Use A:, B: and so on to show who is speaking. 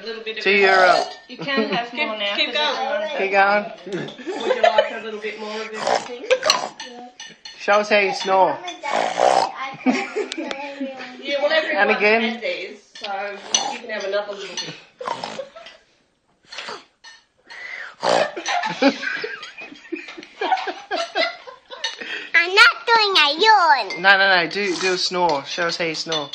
A: A little bit of
B: €2.
C: You can have more now.
A: Keep going.
B: Keep going.
A: Would you like a little bit more of everything?
B: Show us how you snore.
A: Yeah, well everyone
B: And again.
A: had these, so you can have another little bit.
D: I'm not doing a yawn.
B: No, do a snore. Show us how you snore.